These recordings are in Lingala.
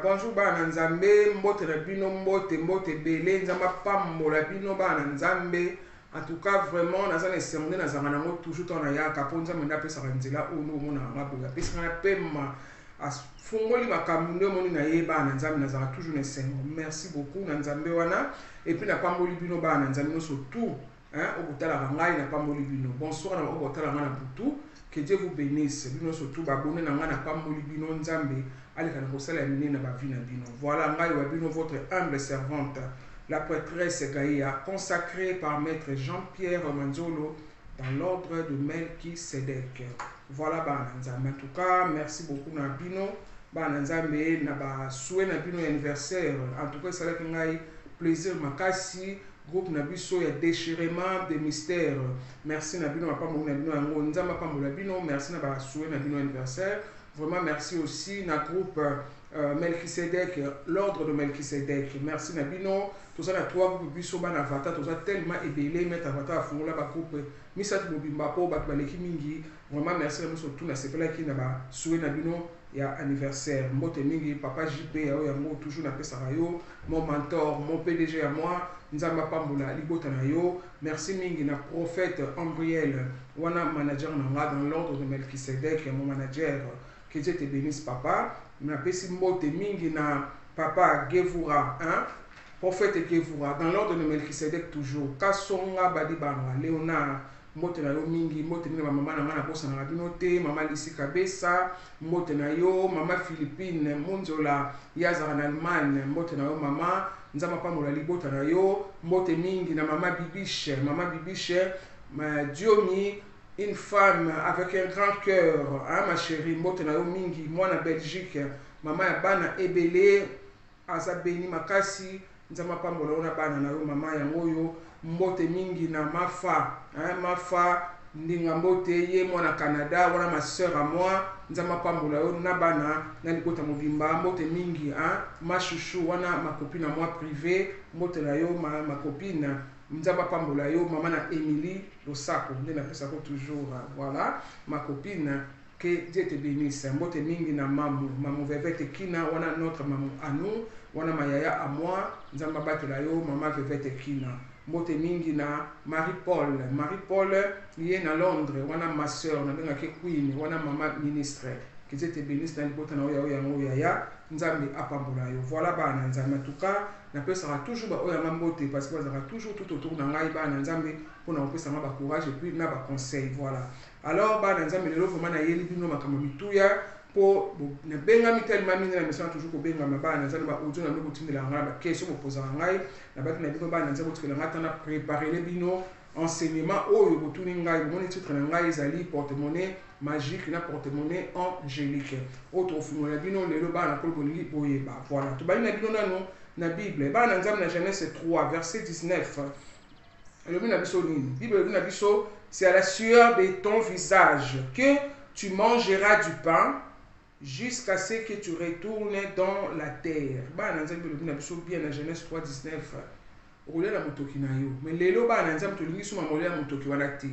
Bonjour bana nzambe mbote na bino mbote bele nzamba pambola bino bana nzambe. En tout cas vraiment naza na esengo nazanga nango toujours tona yaka po nzambe ndapesaka nzela oyo omona maboya apesaka na pema afungoli makambo nde omoni na ye bana nzambe nazaka toujours na esengo. Merci beaucoup na nzambe wana et puis na pamboli bino bana nzambe nyonso tout okotalaka ngai na pamboli bino. Bonsoir na okotala ngai na butu. Que Dieu vous bénisse. Bino surtout babone na nga na pamboli bino nzambe aleka na kosala ya minene na bavi na bino. Voilà ngai wa bino votre humble servante, la prêtresse Gaïa, consacrée par maître Jean-Pierre Manzolo dans l'ordre de Melchisedec. Voilà bana nzambe. En tout cas, merci beaucoup na bino bana nzambe na ba souhait na bino anniversaire. En tout cas, ça l'a ngai plaisir makasi. Groupe Nabiso ya déchirement des mystères. Merci Nabino Apambo Nabino Yango Nzamba Pambo Nabino. Merci na ba souhait Nabino anniversaire. Vraiment merci aussi na groupe Melchisedec, l'ordre de Melchisedec. Merci Nabino. Tout ça na trois groupes biso bana avata, tout ça tellement ébélé mettre avata à fond là ba groupe Misat Mobimba po ba baleki mingi. Vraiment merci na biso tout na sepela ki na ba souhait Nabino ya anniversaire. Mbote mingi papa JP ya yango toujours na pesa yo, mon mentor, mon PDG à moi. Nzamba pambola libota na yo. Merci mingi na prophète Ambriel wana manager nanga dans l'ordre de Melchisedec, mon manager. Que Dieu te bénisse papa. Na pesi mbote mingi na papa Gevura, prophète Gevura dans l'ordre de Melchisedec toujours. Kasonga badi banga Léonard mbote na yo mingi, mbote na mama na nga na bosa na bino te, mama Lisi Kabesa, mbote na yo, mama Philippine Monzola yazara na Allemagne, mbote na yo mama nzamba pambola libota na yo, mbote mingi na mama Bibiche, Diomi, une femme avec un grand cœur, ma chérie, mbote na yo mingi, moi na Belgique, mama ya bana ebele, azabeni makasi, nzamba pambola ona bana na yo mama yango yo, mbote mingi na mafa, mafa ndinga mbote ye mwana Canada, wana ma sœur à moi, nzamba pambola yo na bana na libota mobimba, mbote mingi ma chouchou wana ma copine à moi privée, mbote na yo ma copine nzamba pambola yo mama na Émilie Losako, nde na pesa ko toujours voilà ma copine. Que Dieu te bénisse. Mbote mingi na mamu Vevete Kina wana notre mamu à nous, wana mayaya à moi, nzamba batela yo mama Vevete Kina. Mbote mingi na Marie-Paul lié na Londres, wana ma sœur na benga ke queen, wana mama ministre. Que Dieu te bénisse na libota na oya yaya nzambe apambola yo. Voilà bana nzambe. En tout cas, na pesa toujours ba oya mbote parce que ça toujours tout autour na ngai bana nzambe pour na pesa ma ba courage et puis na ba conseil. Voilà. Alors bana nzambe lelo vraiment na yeli bino makambo mituya po na benga mitelma mingi na mission toujours ko benga mabana nzambe ba audio na meko tindela ngala ba question mo posa ngai na ba na bino bana nzambe tukela ngata na préparer les bino enseignement oyo botuni ngai moni titre na ngai ezali porte-monnaie magique na porte-monnaie angélique autre fumola bino lelo bana ko bolingi boyeba. Voilà to bali na bino nano na Bible bana nzambe na Genèse 3 verset 19. Le Bible na biso c'est à la sueur de ton visage que tu mangeras du pain jusqu'à ce que tu retournes dans la terre. Bana nzambe le na biso bien na Genèse 3 19. Roule la motoki na yo. Mais lelo bana nzambe to lingi suma molela motoki wana te.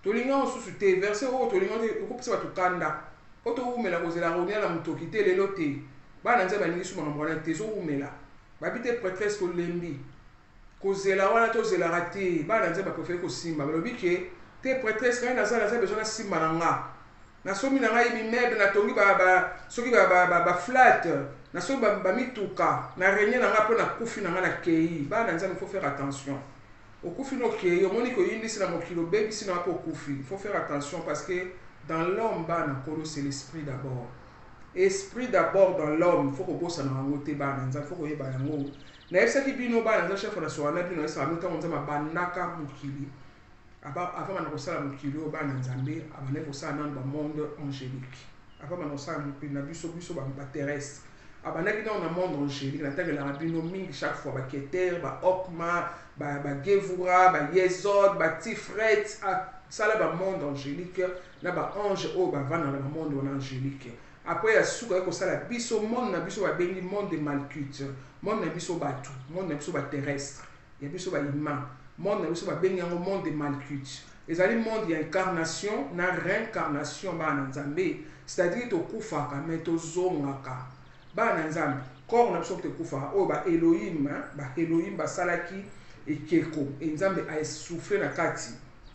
To linga osusu te verset o to linga te okopisa ba to kanda. Oto umela kozela ronia la motoki te lelo te. Bana nzambe lingi suma mwana te zo umela. Babite prêtresse ko lembi. Kozela wana to zela raté. Bana nzambe préféré ko simba. Balobi ke te prêtresse quand naza besoin na simba na nga. Na somi na ngai bimebe na tongi soki ba flat. Na soki ba mituka na régner na nga po na kufi na nga na kei. Bana nzambe il faut faire attention. Au kufi no kei omoni ko yindi sina mokilo bebi sina ko kufi. Il faut faire attention parce que dans l'homme bana kolo c'est l'esprit d'abord. Esprit d'abord dans l'homme, il faut que bossa na ngote bana nzambe faut ko yeba yango. Na yebisa ki bino bana nzambe chef na soana bino esa amita nzambe bandaka mokili. Avant de faire la mokili au bana nzambe, avant de faire dans le monde angélique. avant banosala mokili na biso baterrestre abandaki ntango na monde angélique natangelaka bino mingi chaque fois baketer baokma bagevura bayezod batifret asala bamonde angélique na baange oyo bavanda na bamonde wana angélique après ya suka ye kosala biso monde na biso babengi monde de malcute monde na biso bato monde na biso baterrestre ya biso bahumain monde na biso babengi yango monde de malcute ezali monde ya incarnation na réincarnation bana nzambe c'est-à-dire tokufaka mais tozongaka bana nzambe corps na biso tokufaka oyo baelohim basalaki ekeko nzambe aesouffle na kati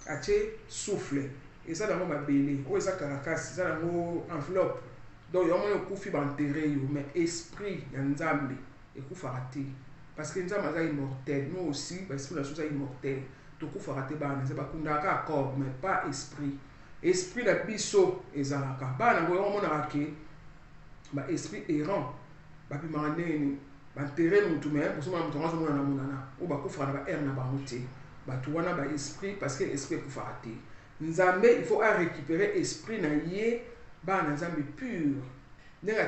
atie souffle eza nango mabele oyo eza karakasi eza nango enveloppe donc yango moni okufi baenterre yo mais esprit ya nzambe ekufaka te parce que nzambe aza immortel nous aussi baesprit na biso eza immortel tokufaka te bana nzambe bakundaka kaka corps mais pas esprit na biso ezalaka bana yango yango omonaka ke baesprit errant babimaka ndenge baenterre motu mais bosomona motu yango azomona na monana oyo bakufaka na baere na bango te bato wana baesprit parce que esprit ekufaka te nzambe il faut arécupérer esprit na ye bana nzambe pur ndenge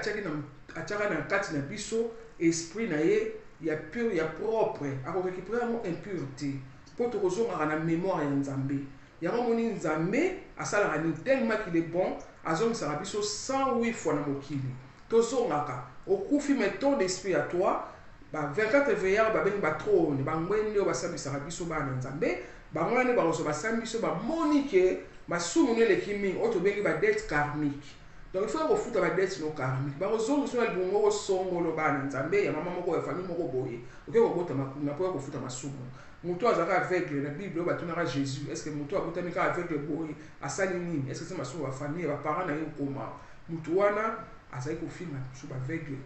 atiaka na kati na biso esprit na ye ya pur ya propre akorécupérer yango impur te mpo tokozongaka na mémoire ya nzambe yango moni nzambe asalaka nini tellement qu'il est bon azongisaka biso 108 fois na mokili tozongaka okufi mais ton d'esprit à toi 24 veillards babengi batrone bangwende oyo basambisaka biso bana nzambe bango wana bakozwa basambi biso bamoni ke masumu no eleki mingi oyo tobengi badete karmique donc il faut kofuta badete no karmique bakozonga biso na libongo moko songolo bana nzambe ya mama moko ya famille moko boye oke kobota makuna mpo ya kofuta masumu moto azalaka aveugle na bible oyo batunaka jésus est ce que moto abotami kaka aveugle boye asali nini est ce que eza masumu bafamille baparent na ye okoma moto wana azali kofinga biso baveugle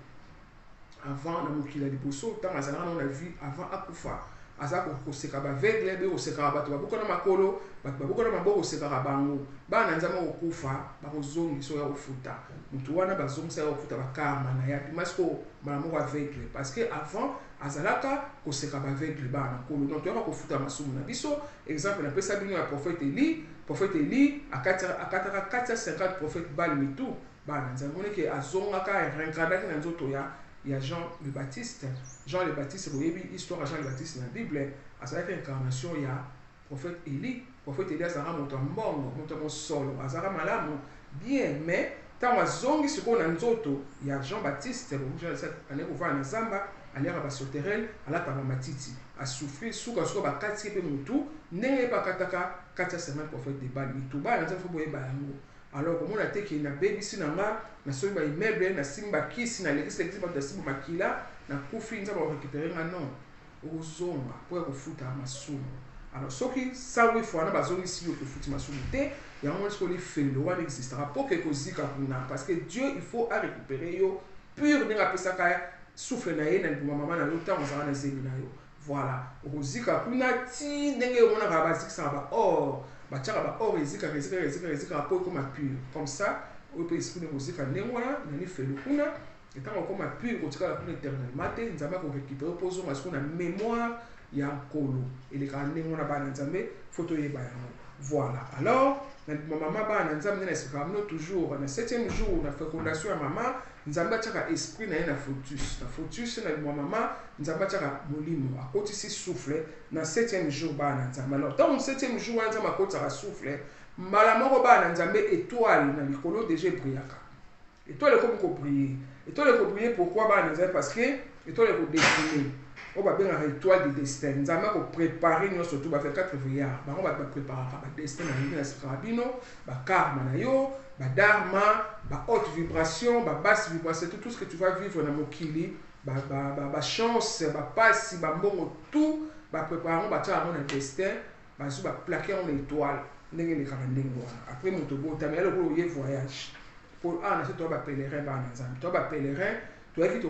avant na mokili ya liboso ntango azalaka nano na vie avant akufa aza koseka baveugle be kosekaka bato babokana makolo bato babokana maboko kosekaka bango bana nzambe kokufa bakozongisa oyo ya kofuta moto wana bazongisa ya kofuta bakarma na ye abimasi ko mbala moko aveugle parce que avant azalaka koseka baveugle bana kolo donc toyaka kofuta masumu na biso exemple napesa bino ya prophète Eli akataka 450 prophète bal mitu bana nzambe moneke azongaka réincarnaki na nzoto ya Jean le Baptiste boyebi histoire ya Jean le Baptiste na Bible azalaki incarnation ya prophète Eli azalaka moto ya mbongo moto ya mosolo azalaka malamu bien mais ntango azongi sikoyo na nzoto ya Jean Baptiste ane kovanda na zamba aliaka basoterele alata bamatiti asouffrir suka bakati mpe motu ndenge ye bakataka 450 prophète de Baal mitu bana nzambe fo boyeba yango alors komona te ke nabebisi na nga nasomi baimmeuble nasimbi bakisi nalekisi bato nasimbi makila nakufi nzambe akorécupere nga non okozonga mpo ya kofuta masumu alors soki 108 fois wana bazongisi yo kofuti masumu te yango moni sikoyo lifelo wana existera mpo ke kozika kuna parce que Dieu il faut arécupérer yo pur ndenge apesaka souffle na ye na libuma mama na yo ntango ozala na zemi na yo voilà okozika kuna ti ndenge omonaka bazikisaka baor batiaka baor ezikaka mpo ekoma pur comme ça oyo mpe esprit ndenge ozika ndenge wana na lifelo kuna ntango okoma pur kotikala kuna éternellement te nzambe akorécupere mpo ozonga sikoyo na mémoire ya nkolo elekaka ndenge wana bana nzambe fo toyeba yango voilà alors na mama bana nzambe nde na esika bino toujours na 7e jour na fécondation ya mama nzambe atiaka esprit na ye na fotus na mama nzambe atiaka molimo akotisi souffle na 7e jour bana nzambe alors ntango 7e jour wana nzambe akotisaka souffle mbala moko bana nzambe étoile na likolo déjà ebrillaka étoile ekomi kobriller étoile ekobriller pourquoi bana nzambe parce que étoile ekodestine oyo babengaka étoile de destin nzambe akoprépare nyonso to bafe 4 veillards bango bato bapreparaka badestin na yo nasikaka bino bakarma na yo badarma bahaute vibration babasse vibration tout ce que tu vas vivre na mokili bachance bapasi bambongo tout baprépare yango batiaka yango na destin bazo baplake yango na étoile ndenge elekaka ndenge wana après moto botami ya lokola oye voyage mpo awa na se toya bapèlerin bana nzambe toya bapèlerin toyaki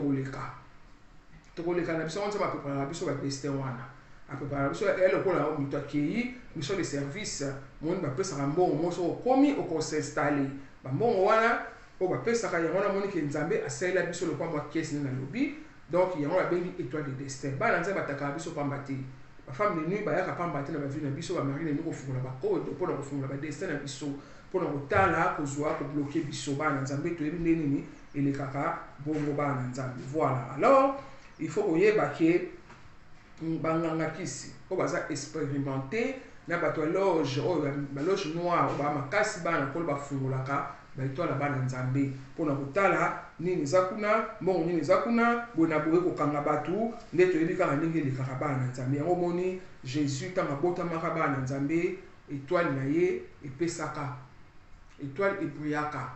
tokoleka na biso nzambe apreparaka biso badestin wana apreparaka biso lokola moto akei mission de service moni bapesaka mbongo mo soki okomi okosinstalle bambongo wana oyo bapesaka yango wana moni ke nzambe asalela biso lokola mwa kese nde nalobi donc yango babengi étoile de destin bana nzambe atakaka biso pamba te bafemme de nuit bayaka pamba te na bavie na biso bamari na biso kofungola bakode mpona kofungola badestin na biso mpona kotala kozwa kobloke biso bana nzambe toyebi nde nini elekaka bongo bana nzambe. Voilà, alors il faut koyeba ke banganga kisi oyo baza expérimenté na bato ya loge oyo baloge noire oyo bamakasi bana kolo bafungolaka baetwala bana nzambe mpona kotala nini eza kuna mbongo nini eza kuna boye na boye kokanga bato nde toyebi kaka ndenge elekaka bana nzambe. Yango moni Jésus ntango abotamaka bana nzambe étoile na ye epesaka étoile ebruyaka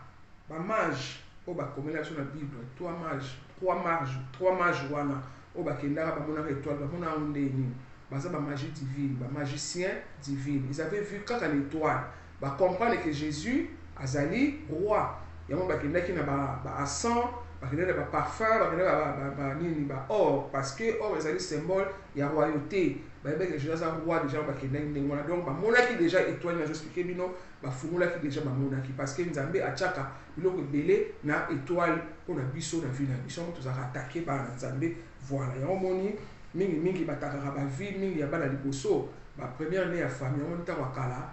bamage oyo bakomela biso na bible trois mages wana oyo bakendaka bamonaka étoile bamonaka nde nini baza bamagie divine bamagicien divine. Ils avaient vu kaka l'étoile bacomprendre que Jésus azali roi. Yango bakendaki na baasan bakendaki na baparfum bakendaki nini baor parce que or ezali symbole ya royauté. Bayebaki Jésus aza roi déjà bakendaki ndenge wana donc bamonaki déjà étoile na expliqué bino bafungolaki déjà bamonaki parce que nzambe atiaka biloko ebele na étoile mpona biso na vie na biso yango tozalaka atake bana nzambe. Voilà, yango moni mingi batakaka bavie mingi ya bana liboso bapremière ne ya famille yango ntango akala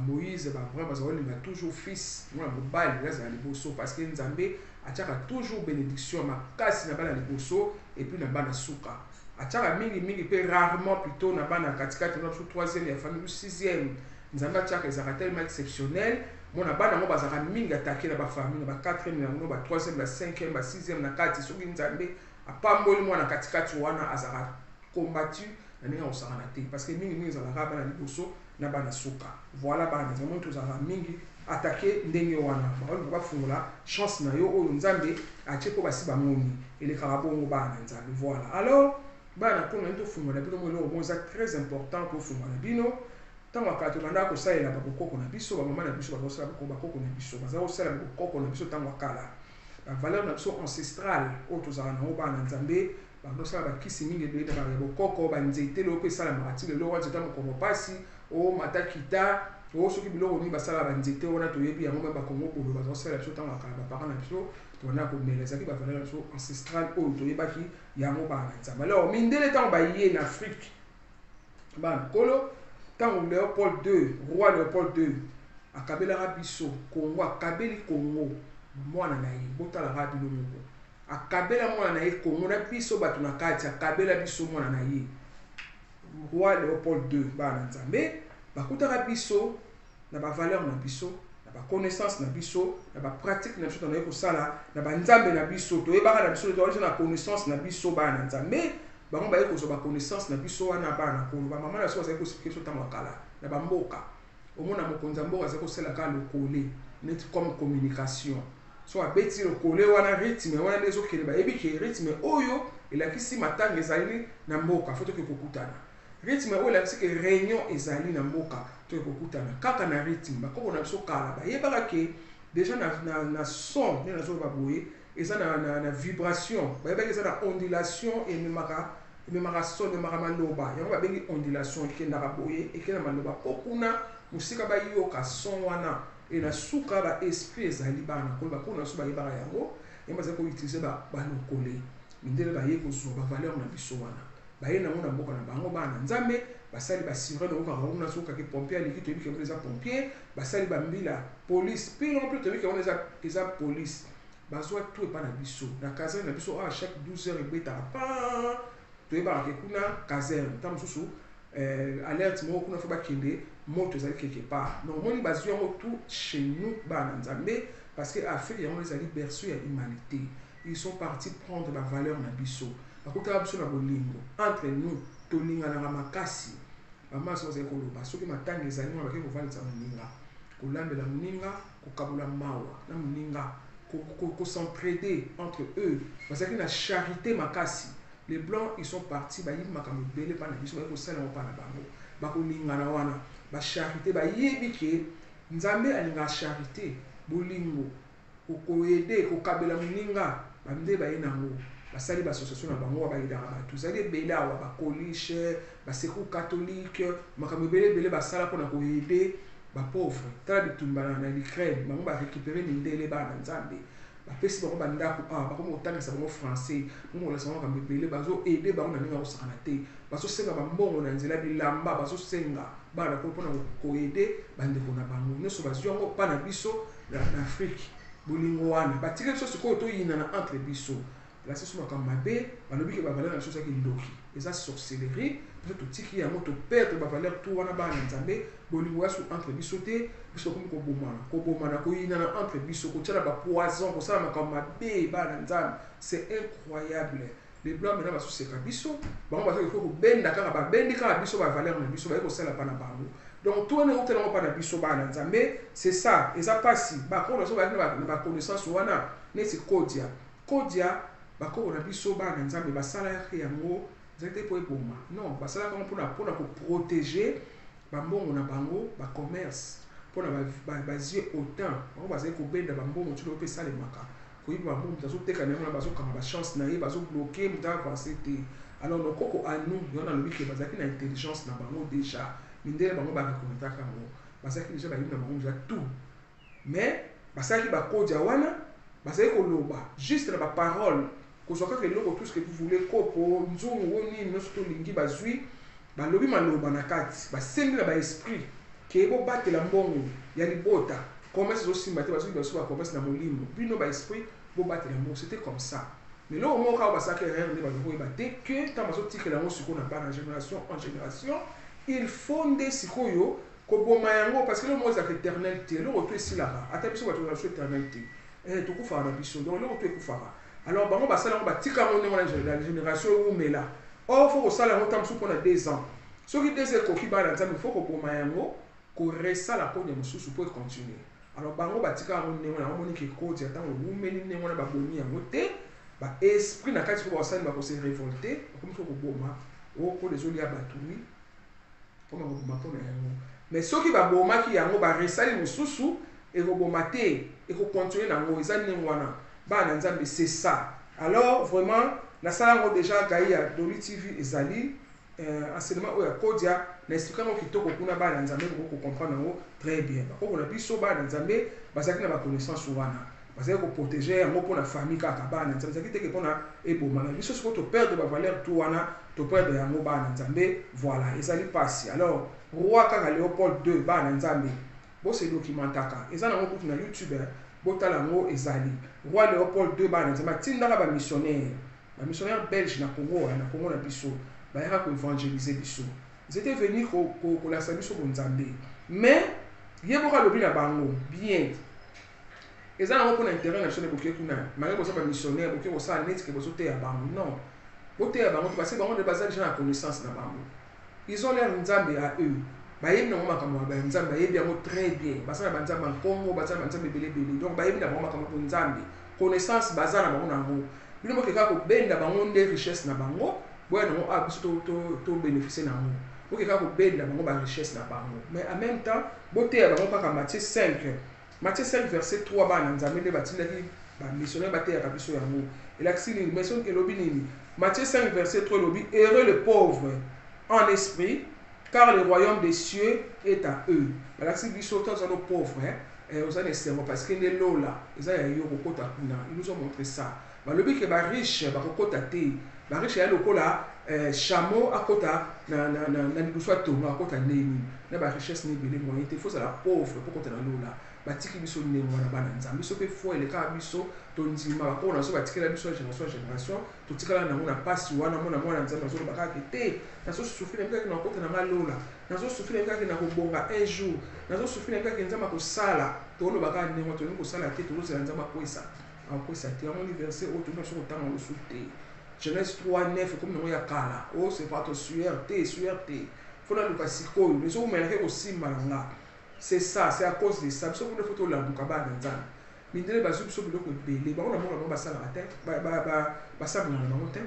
Moïse vraiment bazakolinga toujours fils mwana mobali azala liboso parce que nzambe atiaka toujours bénédiction makasi na bana liboso et puis na bana suka atiaka mingi mpe rarement plutôt na bana katikati na biso troisième ya famille ou sixième nzambe atiaka ezalaka tellement exceptionnel mona bana ngo bazalaka mingi atake na bafamille na ba4e yango ba 3e na 5e ba 6e na kati soki nzambe apamboli mwana katikati wana azalaka combattu na ndenge akosakana te parce que mingi ezalaka bana liboso na bana suka. Voilà bana nzambe tozalaka mingi atake ndenge wana baolinga bafungola chance na yo oyo nzambe atie mpo basi bamoni elekaka bongo bana nzambe. Voilà, alors bana mpona nini tofungola bino mo eloko eza très important tofungola bino ntango akala tobandaka kosalela bakokoko na biso bamama na biso bazosala bakoko na biso baza kosala bakokoko na biso ntango akala bavaleur na biso ancestrale oyo tozalaka nango bana nzambe bakosala bakisi mingi ebele na bakoko banzete lelo mpe esalamaka ti lelo wana nzete mokongo mpasi o matakita o soki biloko nini basala banzete wana toyebi yango me bakongo boye bazosala biso ntango akala bapaka na biso tobandaka komela ezalaki bavaleur na biso ancestrale oyo toyebaki yango bana nzambe. Alors mindele ntango baye na Afrique bana kolo ntango Léopold II roi Léopold II akabelaka biso Congo akabeli Congo mwana na ye botalaka bino moko akabela mwana na ye Congo na biso bato na kati akabela biso mwana na ye roi Léopold II bana nzambe bakutaka biso na bavaleur na biso na baconnaissance na biso na bapratique na biso tonaye kosala na banzambe na biso toyebaka na biso toyebaka na connaissance na biso bana nzambe bango baye kozwa baconnaissance na biso wana bana kolo bamama na biso bazali kosipike biso ntango akala na bamboka omona mokonzi ya mboka azali kosalaka lokole neti comme communication so abeti lokole wana rythme wana nde ezokende bayebi ke rythme oyo elakisi matanga ezali na mboka fo toke kokutana rythme oyo elakisi ke réunion ezali na mboka toke kokutana kaka na rythme bakoko na biso kala bayebaka ke déjà na son nde nazoba boye eza na vibration bayebaki eza na ondulation ememaka son ememaka maloba yango babengi ondulation ekendaka boye ekenda maloba mpo kuna mosika bayoka son wana na suka baesprit ezali bana kolo bakolo na biso bayebaka yango yango bazali koutilize balokole mindele baye kozwa bavaleur na biso wana baye nango na mboka na bango bana nzambe basali basirene oyo kaka kuna sokaki pompier aleki toyebi ke eza pompier basali bambila police mpe longo mpe toyebi ke eza police bazwa tout epa na biso na caserne na biso a chaque 12 heures ebetaka pa toyebaka ke kuna caserne ntango mosusu alerte moko kuna fo bakende moto ezali quelque part donc moni bazwi yango tout chez nous bana nzambe parce que Afrique yango ezali berceau ya humanité. Ils sont partis prendre la valeur na biso bakutaka biso na bolingo entre nous tolinganaka makasi bamaso bazali koloba soki matanga ezali mwana bake kovandisa moninga kolambela moninga kokabola mawa na moninga s'entraider entre eux bazalaki na charité makasi. Les blancs ils sont partis bayibi makambo ebele mpa na biso bakosala yango mpa na bango bakolingana wana bacharité bayebi ke nzambe alingaka charité bolingo kokoyede kokabela moninga baminde baye nango basali bassociation na bango bayedaka bato ezali ebele awa bacoliche basecours catholique makambo ebele basala mpona koyede bapauvre tala bitumba na l'Ukraine bango barécupere mindele bana nzambe bapesi bango bandako bakomi kotangisa bango français bango kolakisa bango makambo ebele bazoaide bango na ndenge bakosakana te bazosenga bambongo na nzela bilamba bazosenga bana mpona koaide bandeko na bango nyonso bazwi yango mpa na biso na afrique bolingo wana batika biso sikoyo toyina na entre biso lasi so makambo mabe balobi ke bavaleur na biso ezaki ndoki eza sorcellerie biso totiki yango toperdre bavaleur to wana bana nzambe bolingo ya so entre biso te biso bakomi kobomana koyina na entre biso kotiala bapoison kosala makambo mabe bana nzambe c'est incroyable les blancs maintenant basoseka biso bango bazoki fo kobenda kaka babendi kaka biso bavaleur na biso baye kosala mpa na bango donc tout wana eutelango mpa na biso bana nzambe c'est ça eza mpasi bakolo so bayaki na baconnaissance wana neti kodia bakolo na biso bana nzambe basalaki yango ezali te mpo eboma non basalaka yango mpona koprotéger bambongo na bango bacommerce mpona bazie autant bango bazali kobenda bambongo tilo mpe esalemaka koyiba bambongo moto azoteka na yango na bazokanga bachance na ye bazobloke moto avance te alors nokoko anu yo nalobi ke bazalaki na intelligence na bango déjà mindele bango barekometaka yango bazalaki déjà bayimbi na bango déjà tout mais basalaki bakodia wana bazali koloba juste na baparole kozwa kaka eloko tout ce que vous voulez kopo nzungu nini nyonso tolingi bazwi balobi maloba na kati basengi na baesprit ke bobatela mbongo ya libota commerce ezosimba te bazwi baso bacommerce na molimo bino baesprit bobatela mbongo c'était comme ça mais loko moko kaka basalaki rien nde bazokoyeba te ke ntango bazotikela yango sikoyo na bana génération en génération il faut nde sikoyo koboma yango parce que loko moko ezalaka éternel te loko to esilaka ata biso bato na biso éternel te tokufaka na biso donc loko to ekufaka alors bango basala yango batika yango ndenge na génération eumela or faut kosala yango ntango mosusu mpona 2 ans soki 2 ans ekoki bana nzambe faut koboma yango koresala kodia mosusu mpo econtinue alors bango batika yango ndenge na omoni ke kodia ntango eumeli ndenge wana babomi yango te baesprit na kati mpo basali bakose révolte bakomi so koboma okolo ezolia batumi mpona koboma mpona yango mais soki babomaki yango baresali mosusu ekoboma te ekocontinue nango eza ndenge wana bana nzambe c'est ça alors vraiment nasala yango déjà gai ya Doli TV ezali enseignement oyo ya kodia na expliquer yango kitoko kuna bana nzambe boko comprendre yango très bien bakoko na biso bana nzambe bazalaki na baconnaissance wana bazali koprotéger yango mpona famille kaka bana nzambe ezalaki teke mpona ebomana biso siko toperdre bavaleur to wana toperdre yango bana nzambe voilà ezali mpasi alors roi kaka Léopold II bana nzambe bose documentaka eza nango kutu na YouTube botala yango ezali roi Léopold II bana nzambe atindaka bamissionnaire belge na Congo na biso bayaka koévangéliser biso ils étaient venus kolakisa biso bonzambe mais yeboka lobi na bango bien eza nango mpona intérêt national boke kuna malgré boza bamissionnaire boke kosala neti ke bozoteya bango non boteya bango te parce bango nde baza déjà na connaissance na bango ils ont leur nzambe à eux bayebi nango makambo ya banzambe bayebi yango très bien baza na banzambe ya Congo baza na banzambe ebelebele donc bayebi na bango makambo ya bonzambe connaissance baza na bango nango bino bokeka kobenda bango nde richesse na bango boya nango biso tobénéficie nango bokeka kobenda bango barichesse na bango mais en même temps boteya bango kaka Matthieu 5 verset 3 bana nzambe nde batindaki bamissionnaire bateyaka biso yango elakisi nini maison elobi nini Matthieu 5 verset 3 elobi heureux le pauvre en esprit car le royaume des cieux est à eux balakisi biso toza no pauvre oza na esengo parce que nde lola eza ya yo kokota kuna ils nous ont montré ça balobi ke bariche bakokota te bariche ya lokola chameau akota na libuso ya tongo akota ndeni na barichesse nebele moyen te fozala pauvre mpo kota na lola batiki biso ndenge wana bana nzambe biso mpe fo elekaka biso tondima bakona so batikela biso ya génération totikala nango na mpasi wana mona mwana nzambe azoloba kaka te nazosufri na kaka na kota na nga lola nazosufri na kaka na kobonga un jour nazosufri na kaka nzambe akosala toloba kaka ndenge wana tolingi kosala te tozozela nzambe akwesa te yango verset oyo tolingi so kotanga losu te Genèse 3:9 comme nango ya kala o c'est pas sueur te fona luka sikoyo leso omelaki kosimba na nga c'est ça c'est à cause de ça biso kuna faut tolamuka bana nzambe mindele bazwi biso biloko ebele bango na mona bango basalaka te basambelaka na bango te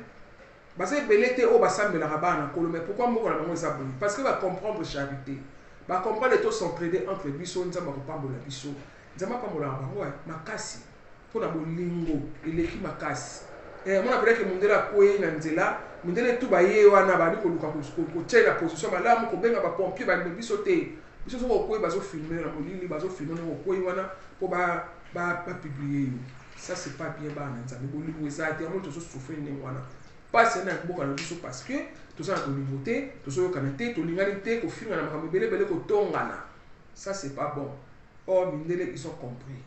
baza ebele te oyo basambelaka bana kolo mais pourquoi moko na bango eza boye parce que bacomprendre charité bacomprendre to s'entraider entre biso nzambe akopambola biso nzambe apambolaka bango makasi mpona bolingo eleki makasi mona peleke mundele akwei na nzela mundele tu baye wana bandi koluka kotyela position malamu kobenga bapompier bamemi biso te biso soki okwei bazofilme na molili bazofilme na okwei wana mpo bapiblie yo Ça c'est pas bien bana nzambe bolingo ezate yango tozo souffrir ndenge wana pasi na kuboka na biso parce que toza na tolingo te tozoyokana te tolingani te kofinga na makambo ebelebele kotongana. Ça c'est pas bon. Or mindele ils ont compris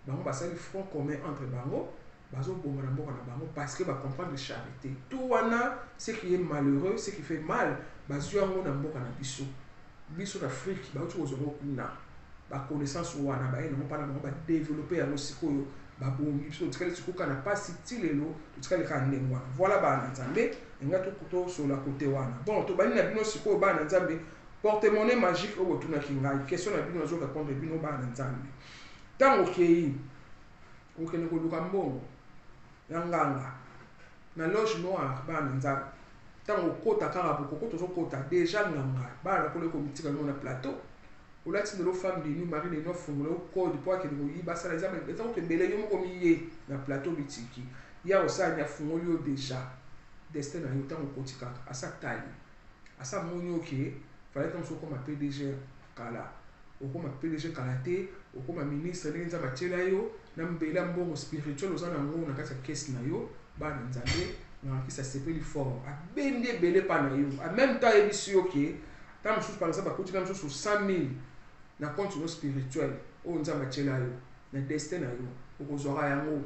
bango basali front commun entre bango bazoboma na mboka na bango parce que bacomprendre de charité. Tout wana ce qui est malheureux, ce qui fait mal bazwi yango na mboka na biso biso d'Afrique bauti kozongo kuna baconnaissance wana baye nango mpana bango badéveloppe yango sikoyo babongi biso totikali sikoyo kana pasi ti lelo totikali kaka ndenge wana. Voilà bana nzambe enga tosola kote wana. Bon tobali na bino sikoyo bana nzambe porte-monnaie magique oyo botunaki ngai question na bino nazorépondre bino bana nzambe ntango okei okende koluka mbongo ya nganga na loge noire bana nzambe ntango okota kaka bokoko tozokota déjà nganga bana kole komitika bino na plateau olati ndelo femme de nuit mari de nuit afungola okode po akende koyiba asala eza kokembele yo moko miye na plateau bitiki ya osani afungoli yo déjà destin na yo ntango okoti kaka asa tali asa moni oke fallait que comme un PDG kala okoma PDG kala te okoma ministre ndenge nzambe atiela yo na mbela mbongo spirituel oza na ngo na kati ya kesi na yo bana nzambe nakisa sepeli fort abendi ebele pa na yo en même temps yebisi yo ke ta mosusu par exemple akoti na mosusu 100 000 na compte no spirituel oyo nzambe atiela yo na destin na yo okozwaka yango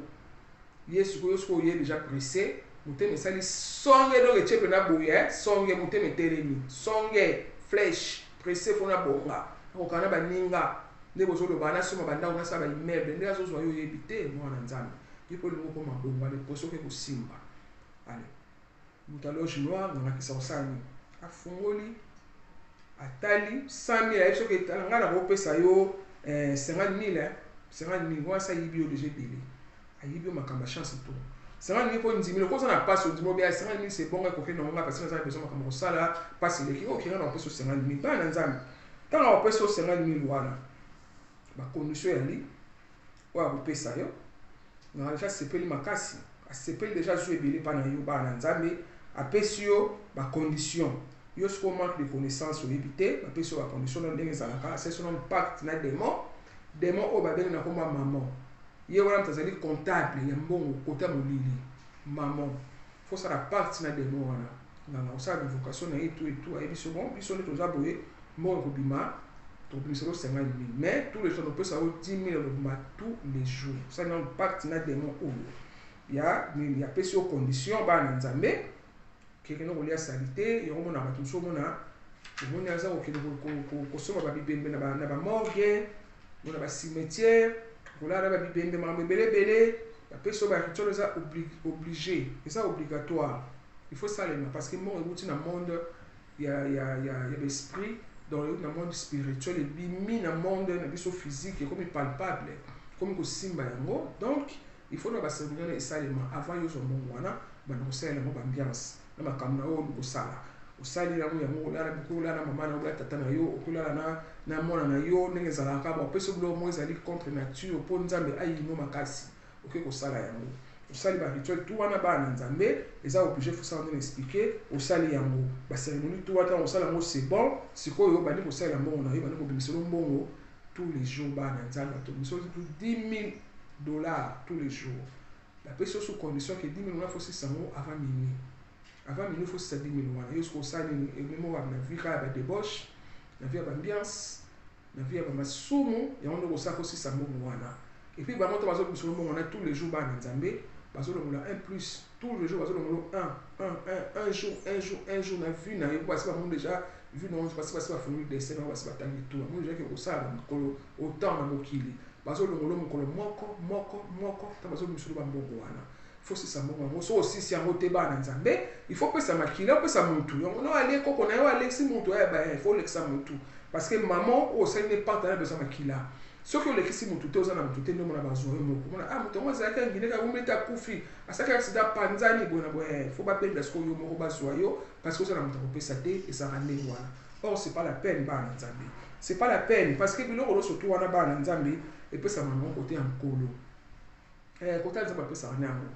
yesu sikoyo ye déjà pressé motema esali songe donc etie na boye songe motema etelemi songe flèche pressé fona bonga okana baninga nde bozoloba na soma bandako na saba immeuble nde azozwa yo yebi te mwana nzambe ipo lingo koma bonga le poso ke kosimba ale mutaloge noir ngakisa osani afungoli atali 100 000 ayebi soki etalanga na kopesa yo 50 000 wasa yibi yo déjà ebele ayibi yo makambo chance to 50 000 pour 10 000 koza na passe au dimo bien 50 000 c'est bon ko kena nga parce que ça besoin makambo sala passe le ki o kena na peso 50 000 bana nzambe tanga na peso 50 000 wana ba condition ya li wa kopesa yo na déjà sepeli makasi asepeli déjà jouer ebele pa na yo bana nzambe apesi yo ba condition yo siko manque de connaissance ou éviter apesi yo ba condition ndenge zalaka c'est son impact na démon o ba bene na koma maman ye wana mtazali comptable ya mbongo kota molili maman faut ça la partie na démon wana nganga osala vocation na etu ayebiso bon biso nde toza boye mbongo kobima tobimisa lo 50 000 mais tous les jours on peut ça 10 000 lobima tous les jours ça na partie na démon oyo ya pesi yo condition bana nzambe kekeno kolia salite yo mona bato so mona omoni aza kokende kosoma babibembe na bamorgue na bacimetière kolala babibembe makambo ebelebele bapeso barituel eza obligé eza obligatoire il faut salema parce que mort euti na monde ya l'esprit dans le monde spirituel ebimi na monde na biso physique comme palpable comme kosimba yango donc il faut na baserviteur esalema avant yo zomongo wana bana kosalela mo bambiance na makambo na oyo kosala osali yango olala na mama na olala tata na yo okolala na mwana na yo ndenge ezalaka bapesi bilo mo ezali contre nature mpo nzambe ayino makasi oke kosala yango osali barituel tu wana bana nzambe eza obligé fosala ndenge expliquer osali yango baceremonie tu wana osala yango c'est bon sikoyo bandi kosalela mbongo na yo bandi kobimiselo mbongo tous les jours bana nzambe atobimiselo 10 000 $ tous les jours bapesi sous condition que 10 000 $ faut sisango avant minuit. Avant minuit, il faut se dire, il y a ce vie à débauche, la vie à l'ambiance, la vie à la soumo, et on a aussi ça. Et puis, on a tous les jours, on a un plus, tous les jours, on a un jour, on a vu, on a déjà vu, on a passé par le dessin, on a passé par le tout. On a déjà que ça, autant on a mokili. Bazo le moko, faut se savoir so aussi si yango te bana nzambe il faut pesa makila pesa muntu yango no ale koko na yo alexi muntu ya ba il faut lexa muntu parce que maman o sene partenaire besoin makila soki o lexi muntu te oza na muntu te ndo na bazo moko mona muntu ngo za ka ngine ka umeta kufi asaka accident panzani bona il faut pas perdre ce que yo moko bazo yo parce que oza na muntu ko pesa te et ça rende wana or c'est pas la peine bana nzambe c'est pas la peine parce que biloko lo surtout wana bana nzambe et pesa maman côté en kolo côté nzambe pesa nyango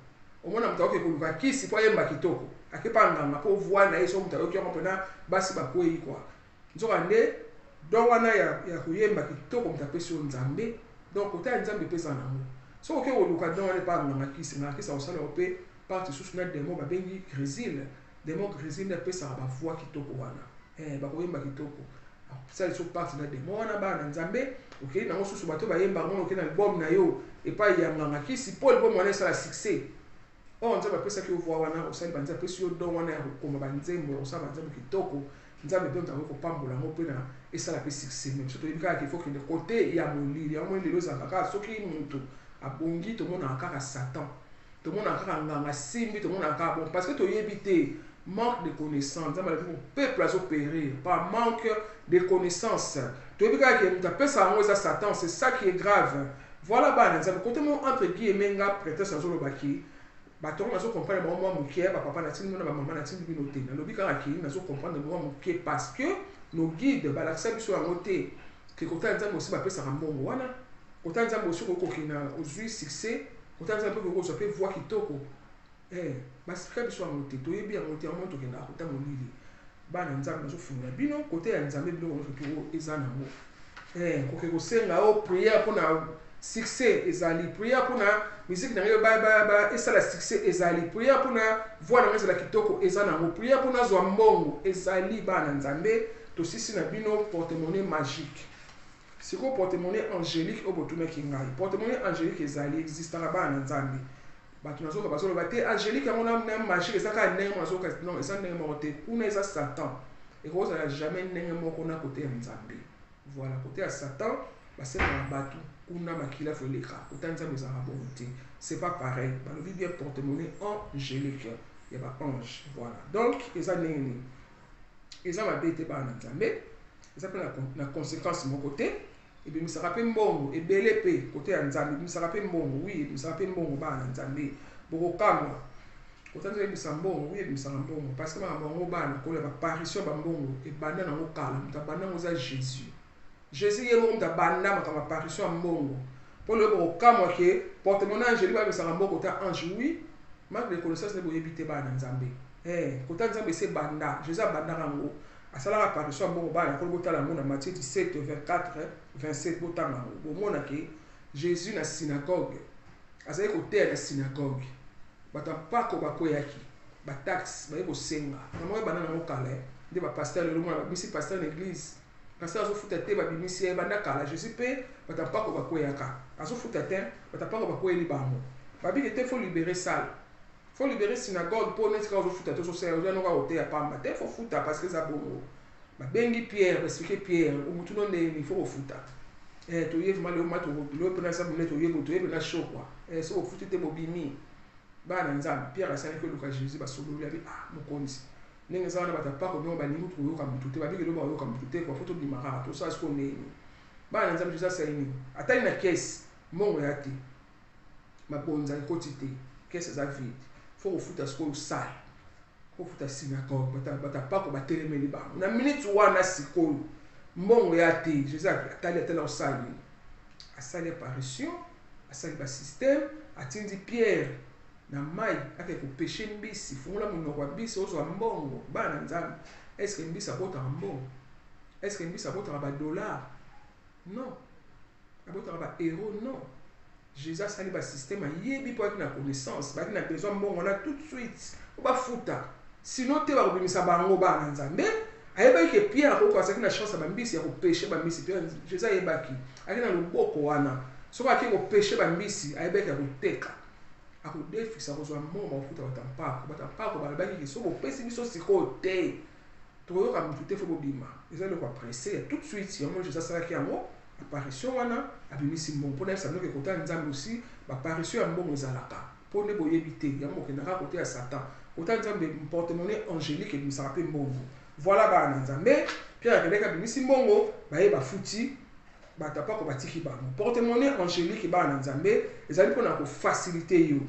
omona mtu wake kuluka kisi kwa yemba kitoko akipanga mako vuana hizo mtu wake mpona basi bakwei kwa nzoka nde do wana ya kuyemba kitoko mtapesi nzambe donc ota nzambe pesa nango so oke oluka don wana pa nganga kisi osala ope parti susu na démon babengi grésil démon grésil na pesa ba voix kitoko wana bakoyemba kitoko ça so parti na démon wana bana nzambe oke na susu bato bayemba ngo oke na album na yo epa ya nganga kisi po album wana sala succès nzambe apesa ki voix wana osali banza pesi yo don wana ya kokoma banzembo osala banzembo kitoko nzambe pe nzambe kopambola ngo pe na esala pe succès même surtout il kaka faut que de côté ya molili ya molili lelo za kaka soki muntu abongi to mona kaka satan to mona kaka nganga simbi to mona kaka bon parce que to yebite manque de connaissances nzambe la peuple a périr par manque de connaissances to yebika ke muta pesa ngo za satan c'est ça qui est grave voilà bana nzambe côté mon entre guillemets nga prêter sans lo baki bato nazo comprendre moi mukie papa na tindi na maman na tindi bino te na lobi kaka ki nazo comprendre moi mukie parce que nos guides balakisa biso yango te ke kota nzambe aussi bapesaka mbongo wana kota nzambe aussi kokokina ozwi succès kota nzambe kokozwa mpe voix kitoko basika biso yango te toyebi yango te yango tokenda kota molili bana nzambe nazofungula bino kote ya nzambe biloko nyonso eza nango koke kosenga o prière mpona succès ezali prière mpona musique na yo esala succès ezali prière mpona voix na ngo ezala kitoko eza nango prière mpona zwa mbongo ezali bana nzambe tosisi na bino porte-monnaie magique siko porte-monnaie angélique oyo botunaki ngai porte-monnaie angélique ezali existaka bana nzambe bato nazoka bazoloba te angélique yango na magique eza kaka ndenge nazoka non eza ndenge moko te kuna eza satan ekozala jamais ndenge moko na kote ya nzambe voilà kote ya satan basengaka bato kuna makila foleka kote ya nzambe ezalaka bongo te c'est pas pareil balobi bien porte-monnaie angélique ya baange voilà donc eza ndenge nini eza mabe te bana nzambe eza mpe na conséquence moko te ebimisaka mpe mbongo ebele mpe kote ya nzambe ebimisaka mpe mbongo wi ebimisaka mpe mbongo bana nzambe bokokamwa kotanza ebimisa mbongo wi ebimisaka mbongo parce que makambo yango bana kola baparition bambongo ebanda nango kala moto abanda ngo eza jésus ye moko moto abanda makambo apparition ya mbongo mpo loyo bokokamwa ke porte-monnaie angélique babimisaka mbongo kota ange wi marque de connaissance ne boyebi te bana nzambe kota nzambe ese banda jésus abandaka yango asalaka apparition ya mbongo bana yakoli botala yango na Matthieu 17 24 27 botanga yango bomona ke jésus na synagogue azali koteya na synagogue bato mpako bakweyaki bataxe baye kosenga namoi banda nango kala nde bapaster lelo mona babimisi paster na église paster azofuta te babimisi ye banda kala jésus mpe bato mpako bakweyaka azofuta te bato mpako bakweyeli bango babiki te faut libérer salle faut libérer synagogue pour neti ka ozofuta te ososala ozanoka koteya pamba te faut futa parce que eza bongo babengi pierre baexplike pierre omutu no ndeni faut kofuta toyebi ma leo mato leo mpena nzambe nde toyebi na show kwa so kofuti te bobimi bana nzambe pierre asalaki oluka jésus basololi abi mokonzi ndenge eza wana bato apako ndenge balingi koyoka mutu te babiki leo bakoyoka mutu te kwa fo tobima kaka tosala siko ndeni bana nzambe jésus asali nini atali na kese mbongo ya te mabonza ekoti te kese eza vide faut kofuta sikoyo sale kofuta synagogue bato apako batelemeli bango na minute wana sikoyo mbongo ya te jésus atali osali asali apparition asali basystème atindi pierre na mai ake kopeshe mbisi fungola monoko ya mbisi ozwa mbongo bana nzambe eske mbisi abotaka mbongo eske mbisi abotaka badollar non abotaka baeuro non jésus asali basystème ayebi mpo aki na connaissance baki na besoin mbongo wana tout de suite obafuta sinon te bakobimisa bango bana nzambe ayebaki ke pierre akoko azalaki na chance ya bambisi ya kopeshe bambisi mpe jésus ayebaki aki na loboko wana soki aki kopeshe bambisi ayebaki ya koteka akodefisa kozwa mbongo bakofuta batampako balobaki ke soki opesi biso sikoyo te tokoyoka mutu te fo bobima eza eloko apresse ya tout de suite yango jésus asalaki yango apparition wana abimisi mbongo mpona yebisa binoke kota nzambe aussi baapparition ya mbongo ezalaka mpo nde boyebi te yango bokendaka kote ya satan kota nzambe porte-monnaie angélique ebimisaka mpe mbongo voilà bana nzambe pierre akendeki abimisi mbongo baye bafuti bato apako batiki bango porte-monnaie angélique bana nzambe ezali mpona kofacilite yo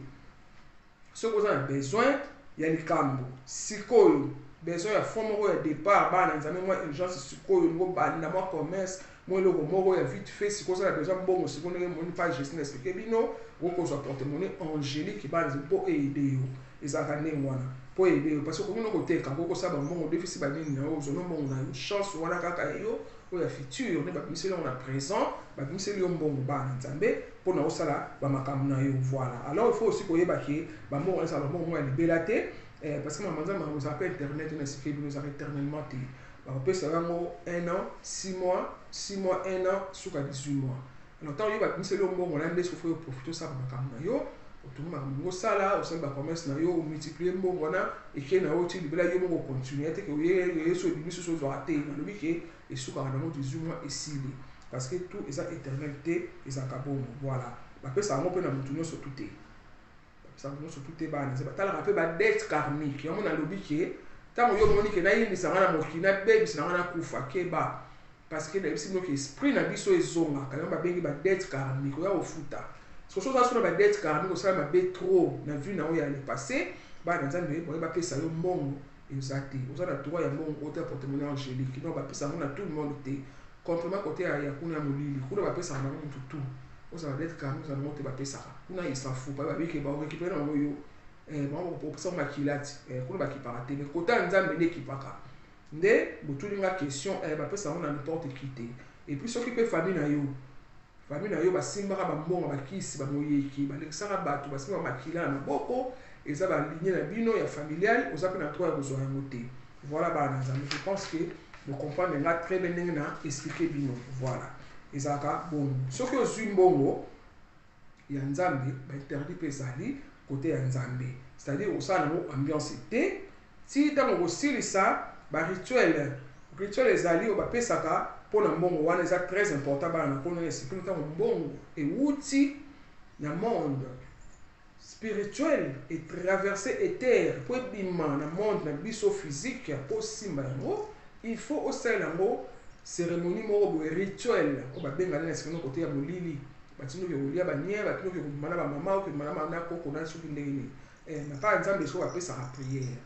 soki oza na besoin ya likambo sikoyo besoin ya fond moko ya départ bana nzambe mwa urgence sikoyo ngo banda mwa commerce mwa eloko moko ya vite fait sikoyo oza na besoin mbongo sikoyo ndenge moni pa gestion expliqué bino okozwa porte-monnaie angélique bana nzambe mpo eyede yo ezalaka ndenge wana parce que komino koteka kokosala bambongo defisi banini na yo ozona mbongo na yo chance wana kaka yo oyo ya futur nde babimiseli yango na présent babimiseli yo mbongo bana nzambe mpona osala bamakambo na yo voilà alors il faut aussi koyeba ke bambongo ezala bambongo moko ya libela te parce que mama nzambe ozala mpe internet na esika ebino ezala éternellement te bakopesa yango 1 an 6 mois 1 an suka 18 mois alors ntango yo babimiseli yo mbongo na nde soki oyo profite osala bamakambo na yo otungi makambo ngo osala osali bacommerce na yo omultiplie mbongo wana eke na yo ti libela yo moko ocontinue te ke oye so ebimi susu ozwaka te nalobi ke esukaka nango 18 mois esili parce que tout eza éternel te ezalaka bongo voilà bapesa yango mpe na motu nyonso tu te bapesa yango nyonso tu te bana nzambe batalaka mpe badete karmique yango nalobi ke ntango yo omoni ke nayimbisanga na mokili nabebisa nanga nakufa keba parce que nayebisi bino ke esprit na biso ezongaka yango babengi badete karmique oya kofuta soki oza so na badete karmique osala mabe trop na vie na oyo ya le passé bana nzambe boye bapesa yo mbongo eza te oza na droit ya mbongo ota portemonnaies angélique donc bapesa yango na tout le monde te complément côté ya kuna ya molili kuna bapesaka nango mutu tu ozala badete karmique ozala nango te bapesaka kuna esafu pa babiki baorekipere nango yo bango bopesa ngo makilati kuna bakipaka te mais kota ya nzambe nde ekipaka nde botulinga question bapesa yango na n'importe qui te et puis soki mpe famille na yo basimbaka bambongo bakisi bamoyeki balekisaka bato basimbaka makila na maboko eza baligne na bino ya familial oza mpe na droit ya kozwa yango te voilà bana nzambe je pense que bocomprendre nga très bien ndenge na expliqué bino voilà ezalaka bongo soki ozwi mbongo ya nzambe bainterdit mpe ezali kote ya nzambe c'est-à-dire osala nango ambiance te ti ntango kosilisa barituel ezali oyo bapesaka mpona mbongo wana eza très important bana na nkolo na esipili ntango mbongo ewuti na monde spirituel etraverse éther mpo ebima na monde na biso physique mpo osimba yango il faut osalela yango cérémonie moko boye rituel oyo babengana na esika kote ya molili batindoki kolia baniere batindoki kobima na bamama okobima na koko na soki ndenge nini na kaka nzambe soki bapesaka prière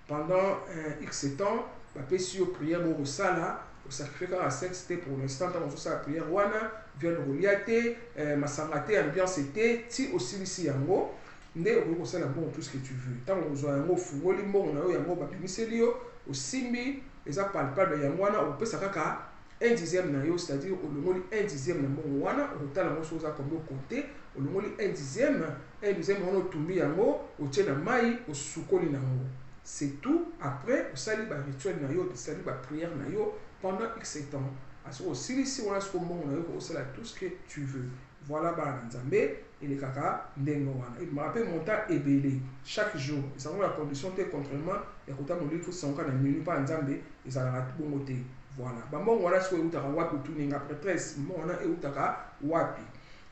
pendant x temps bapesi yo prière moko kosala osacrifie kaka sexe te pour l'instant ntango ozosala prière wana viande kolia te masanga te ambiance te ti osilisi yango nde okoki kosala mbongo tout ce que tu veux ntango kozwa yango ofungoli mbongo na yo yango babimiseli yo osimbi eza palpable yango wana okopesa kaka 1/10 na yo c'est-à-dire olongoli 1/10 na mbongo wana okotala yango so oza kombi okote olongoli 1/10 wana otumbi yango otie na mai osukoli nango c'est tout après osali barituel na yo osali baprière na yo pendant x temps asoki osilisi wana soki mbongo na yo okosala tout ce que tu veux voilà bana nzambe elekaka ndenge wana ebimaka mpe montant ebele chaque jour ezango na condition te contrairement ya kota molili fosangoka na minu mpa nzambe ezalaka bongo te voilà bambongo wana soki eutaka wapi otuninga après 13 mbongo wana eutaka wapi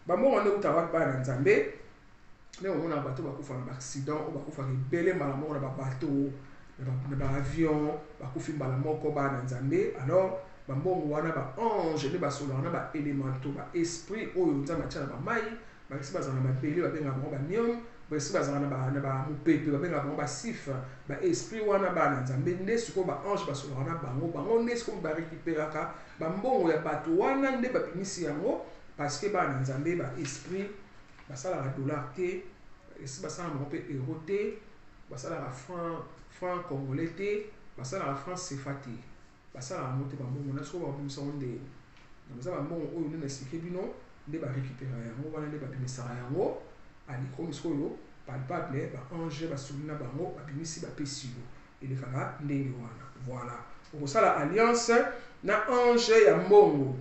bambongo wana eutaka wapi bana nzambe ndenge omona bato bakufa na baaccident oyo bakufaka ebele mbala moko na babato na baavion bakufi mbala moko bana nzambe alors bambongo wana baange nde basolaka na baélémento baesprit oyo nzambe atia na bamai bakisi bazala na mabele babengaka bango banium bakisi bazala na bamopepe babengaka bango basif baesprit wana bana nzambe nde sikoyo baange basolaka na bango nde sikoyo barécupéraka bambongo ya bato wana nde babimisi yango parce que bana nzambe baesprit basalaka dollar te esi basalaka bango mpe euro te basalaka franc congolais te basalaka franc CFA te basalaka yango te bambongo na sikoyo babimisa yango nde eza bambongo oyo nde na esike bino nde barécupéraka yango wana nde babimisaka yango alikomi sikoyo palpable baange basoli na bango babimisi bapesi yo elekaka ndenge wana voilà okosala alliance na ange ya mbongo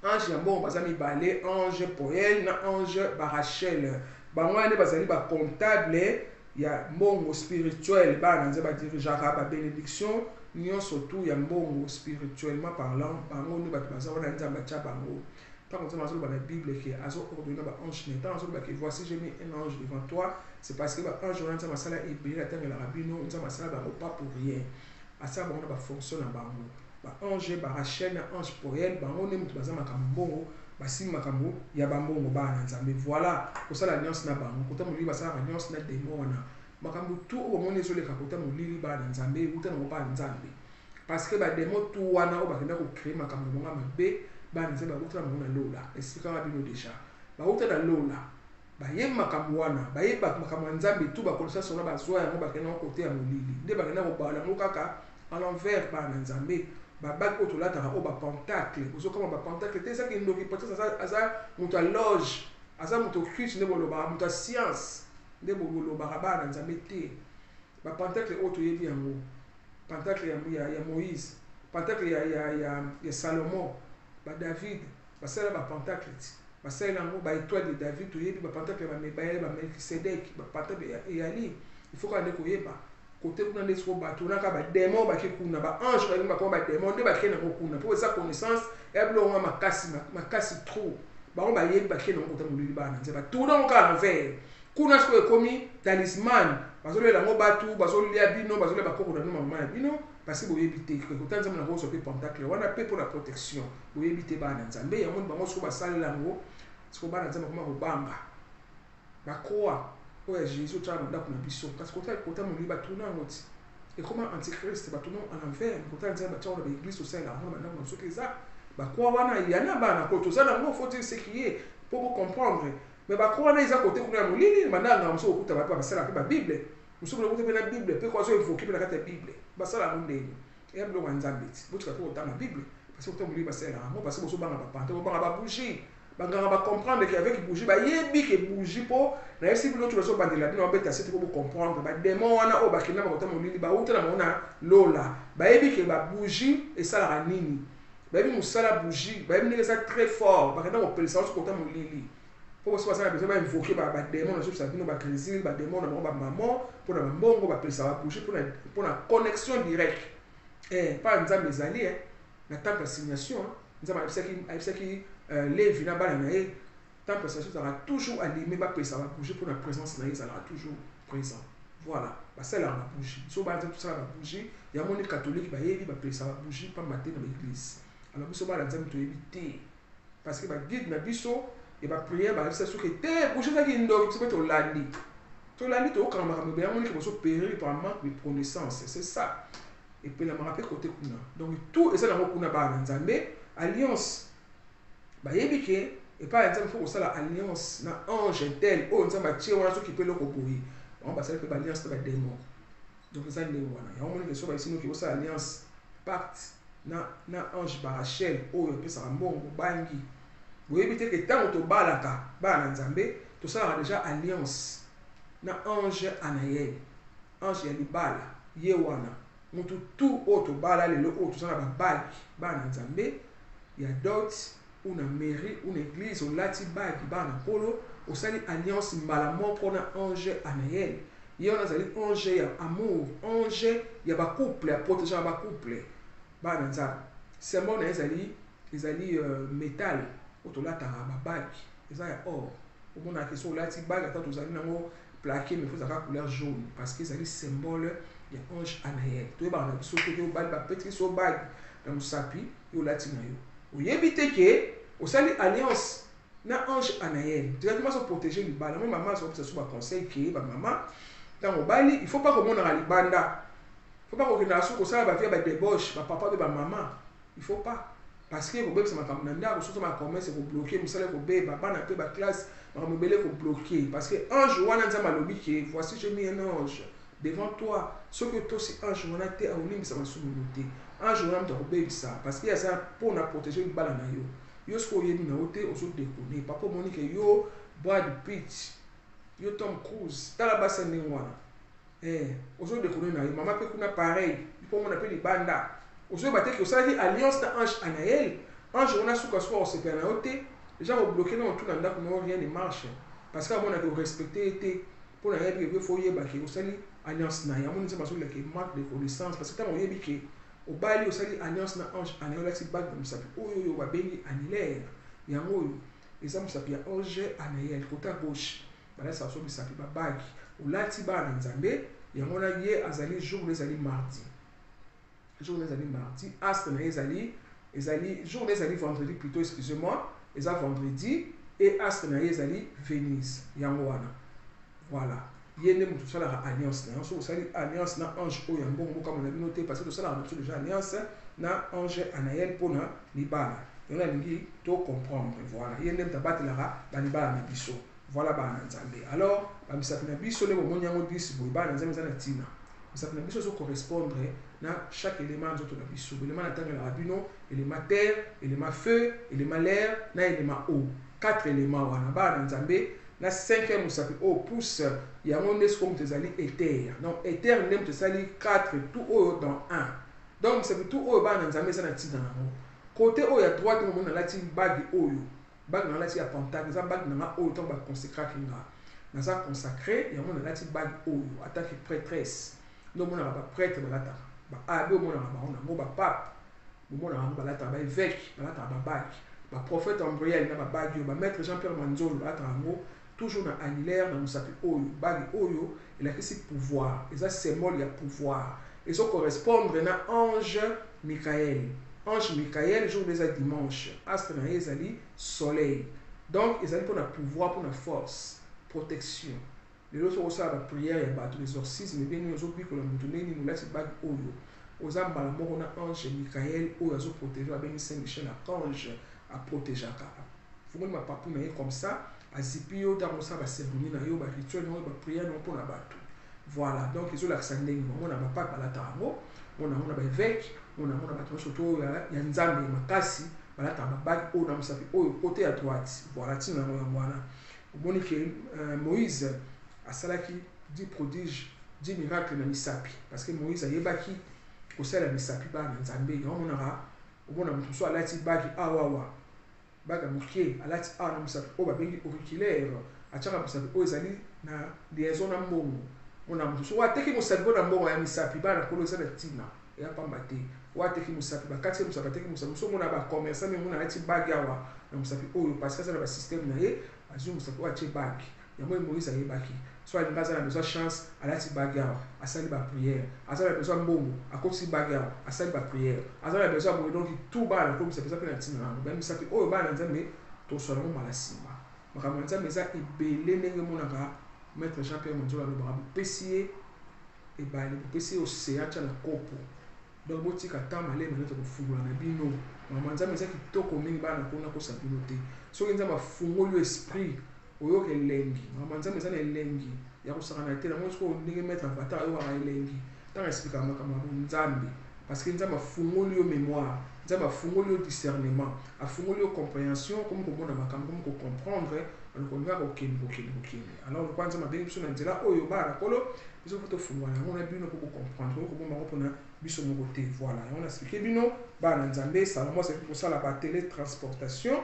ange ya mbongo baza mibale ange poel na ange barachel bango wana nde bazali bacomptable ya mbongo spirituel bana nze badirijaka babénédiction nyonso tu ya mbongo spirituellement parlant bango nde bato baza wana nzambe atia bango ntango nzambe azoloba na bible ke azoordonne baange ne ntango azoloba ke voici j'ai mis un ange devant toi c'est parce que baange wana nzambe asala ebele atangelaka bino nzambe asala bango pas pour rien asala bango na bafonction na bango baange barachel na ange poel bango nde moto baza makambo mbongo basili makambo ya bambongo bana nzambe voilà kosala alliance na bango kota molili basalaka alliance na demo wana makambo tu oyo bamoni ezoleka kota molili bana nzambe euta nango bana nzambe parce que bademo tu wana oyo bakenda kocrée makambo na bango mabe bana nzambe bauta na bango na lola esikaka bino déjà bauta na lola bayeba makambo wana bayeba makambo ya nzambe tu bakolisa sona bazwa yango bakenda kote ya molili nde bakenda kobala yango kaka à l'envers bana nzambe babaki oyo tolataka oyo bapentacle ozokoma bapentacle te ezaki ndoki peut-être aza moto ya loge aza moto culte nde bolobaka moto ya science nde bolobaka bana nzambe te bapentacle oyo toyebi yango pentacle ya Moïse pentacle ya Salomo David basala bapentacle ti basala yango baétoile de David toyebi bapentacle ya Melkisedek bapentacle ya Eli il faut qu'on koyeba côté kuna nde siko bato naka badémon baki kuna baange balingi bakoma badémon nde bakei nango kuna mpo eza connaissance ya biloko makasi trop bango bayebi bakei nango kota molili bana nzambe batuna ngo kaka na vere kuna siko ekomi talisman bazolela yango bato bazolia bino bazolia bakoko na bino mama na bino parce que boyebi te kota nzambe nango ozo mpe pentacle wana mpe mpona protection boyebi te bana nzambe yango bango siko basalela yango siko bana nzambe koma kobanga bakroa oyo ya Jésus otala na ndako na biso kasi kota molili batuna yango ti ekoma antichrist batuna en envers kota nzambe batiango na baeglise tosalela yango na bandako na soki eza bakroa wana yana bana ko toza nango faut dire ce qui est pour comprendre mais bakroa wana eza kote kuna ya molili bandanga mosusu okuta bape basala mpe babible mosusu okuta mpe na bible mpe kwazo evoke mpe na kati ya bible basala yango ndenge eya biloko ya nzambe ti botika mpe kotanga bible parce que kota molili basalela yango parce que bozobanga bapante bobanga babougie banganga ba comprendre que avec bougie ba yebi que bougie po na yesi bino tu baso bandela bino beta sete ko comprendre ba démon wana o bakina ba kota molili ba uta na mona lola ba yebi que ba bougie et ça la nini ba yebi musala bougie ba yebi que ça très fort ba kana ko pelisa so kota molili po so ça besoin ba invoquer ba démon na so bino ba crise ba démon na ba maman pour na mbongo ba pelisa ba bougie pour na connexion directe pas nzambe ezali na temple assignation nzambe abisaki Lévi na bana na ye temple assignation sera toujours allumé ba pesa ba bouger pour la présence na ye sera toujours présent voilà ba sala ba bougie so ba tout ça ba bougie ya moni catholique ba yebi ba pesa ba bougie pas matin dans l'église alors biso ba la nzambe to éviter parce que ba guide na biso et ba prière ba ça soki te bougie na ki ndo ki to landi to kama kama ba moni que boso périr par manque de connaissance c'est ça et puis la marape côté kuna donc tout et ça na kuna ba nzambe alliance bayebi ke et pas exemple faut ça la alliance na ange tel o nzamba tie wana so ki pe loko boyi on ba ça pe alliance na démon donc ça ne wana ya on que so ba sino ki o ça alliance pacte na ange ba Rachel o yo pesa mbongo bangi boyebi te ke tant to balaka ba na nzambe to ça déjà alliance na ange Anaël ange ya libala ye wana mutu tout auto bala le o to ça ba ba na nzambe ya dot una mairie, une église, on lati bagi bana polo, on sali alliance malamon qu'on a ange Anaël. Il y a un ange ya amour, ange ya ba couple, ya protéger ba couple. Bana nza. C'est bon ils ali métal, auto lata ba bagi. Ils a or. Au monde a question lati bagi attends tous ali nango plaqué mais faut ça couleur jaune parce que c'est symbole ya ange Anaël. Tu ba na biso to ba petit so bagi dans sapi yo lati na yo. Oyebite ke osali alliance na ange Anaël directement se protéger libala même maman so ça soit conseil ke ba maman dans obali il faut pas que mon na libanda faut pas que na so ko sala ba via ba débauche ba papa de ba maman il faut pas parce que ko bebisa makambo nda ko so ma commerce ko bloquer musala ko beba bana pe ba classe ba mobele ko bloquer parce que ange wana nzama lobi ke voici j'ai mis un ange devant toi ce que toi c'est ange wana te a olimisa masumunuté ange wana mta ko bebisa parce que ya ça pour na protéger libala na yo yo sko yebi na ote oso déconner papa monique yo Brad Pitt yo Tom Cruise tala basa ni wana oso déconner na yo mama pe kuna pareil pour mon appel banda oso baté que ça dit alliance na ange Anaël ange wana suka so se pena ote déjà au bloquer na tout na ndako no rien ne marche parce que on a que respecter été pour na yebi que faut yeba que osali alliance na ya mon nzema so la que marque de connaissance parce que tant on yebi que au bali osali alliance na ange Anaël lati bag na musapi oyo ba bengi annilaire yango oyo eza musapi ya ange Anaël côté gauche bala sa so musapi ba bag olati ba na nzambe yango na ye azali jour les ali mardi astre na ezali jour les ali vendredi plutôt excusez-moi eza vendredi et astre na ezali Venise yango wana voilà yende mutu sala alliance na so sali alliance na ange oyo mbongo kama na bino te parce que to sala mutu déjà alliance na ange Anaël pona libala yona lingi to comprendre voilà yende mtabati la ba libala na biso voilà ba na nzambe alors ba misapi na biso le bomoni yango disi boy ba na nzambe za na tina misapi na biso ezocorrespondre na chaque élément nzoto na biso. Élément na ntango na bino, élément terre, élément feu, élément l'air, na élément eau. 4 éléments wana bana nzambe na 5e mosapi oyo pousse yango nde sikoyo moto ezali éther. Donc éther nde moto esali 4 tout oyo dans 1. Donc mosapi tout oyo bana nzambe eza na ntina nango. Côté oyo ya droite ngomona nalati bague oyo. Bague nalati ya pentacle, eza bague nanga oyo ntango baconsacraki nga. Naza consacré yango nalati bague oyo en tant que prêtresse. Donc omonaka baprêtre balataka. Baabe omonaka bango nango bapape. Omonaka bango balataka baévêque, balataka babague. Prophète Ambriel na babague oyo, maître Jean-Pierre Manzolo balataka yango. Toujours dans annulaire dans musapi oyo bague oyo elakisi pouvoir, eza symbole ya pouvoir. Ezo correspondre na ange Michael. Ange Michael jour des dimanche, astre na ezali soleil. Donc ezali pour na pouvoir, pour na force, protection. Les autres aussi la prière ya bato l'exorcisme bien ozo bikola mutu neni mulati bague oyo. Oza mbala moko na ange Michael oyo azo protéger abengi Saint Michel archange a protégeaka. Faut ma papu na comme ça. Azipi yo dans la cérémonie na yo ba rituel no ba prière no pour na bato. Voilà, donc ils ont l'accent ndenge on a ba papa la tango, on a ba évêque, on a bato surtout ya nzambe makasi balata ba bague o na musapi o côté à droite. Voilà, tina no wana. Omoni que Moïse a salaki 10 prodiges, 10 miracles na misapi parce que Moïse a yebaki ko sala misapi ba nzambe on a mutu so alati bague awawa. Baga mokie alati na musapi oyo babengi auriculaire atiaka musapi oyo ezali na liaison na mbongo mona mutu so wateki musapi mpona mbongo ya misapi bana kolo eza na ntina eya pamba te wateki musapi bakati musapi ateki musapi so mona bacommerçant me mona alati bage awa na musapi oyo parce que aza na basystème na ye azwi musapi oyo atie bage yango Moïse ayebaki so alingi aza na besoin chance alati bage awa asali baprière aza na besoin mbongo akotisi bage awa asali baprière aza na besoin boye donc tout bana ko misapi eza mpe na ntina nango me misapi oyo bana nzambe tosala yango mbala nsima makambo ya nzambe eza ebele ndenge monaka maître Jean-Pierre Manzolo alobaka bopesi ye ebale bopesi ye océan tia na kopo donc botika ta malema neti kofungola na bino makambo ya nzambe eza kitoko mingi bana kona kosa bino te soki nzambe afungoli yo esprit oyoka elengi makambo ya nzambe eza na elengi ya kosakana te nango sikoyo ndenge maître avatar ayokaka elengi ntango explika makambo ya nzambe parce que nzambe afungoli yo mémoire nzambe afungoli yo discernement afungoli yo compréhension comme komona makambo comme kocomprendre alokonga kokende alors lokwa nzambe abengi biso na nzela oyo bana kolo biso po tofungola yango na bino po kocomprendre okoboma ngo mpona biso moko te voilà yango naexplike bino bana nzambe salomo azali kosala bateletransportation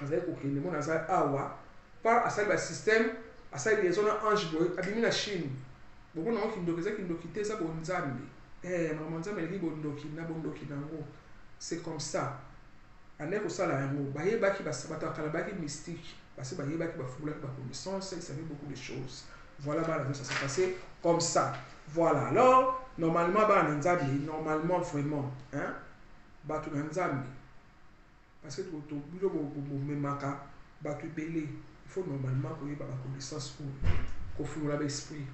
azali kokende mona azali awa par asali basystème asali liaison na ange boye abimi na Chine bomona ngo kindoki eza kindoki te eza bonzambe makambo nzambe eleki bondoki na bondoki nango c'est comme ça ane kosala yango bayebaki bato bakala bayaki mystique parce que bayebaki bafungolaki baconnaissance ils savaient beaucoup de choses voilà bana ça s'est passé comme ça voilà alors normalement bana nzambe normalement vraiment hein bato na nzambe parce que to bilo bomemaka bato ebele il faut normalement koyeba baconnaissance oyo kofungola baesprit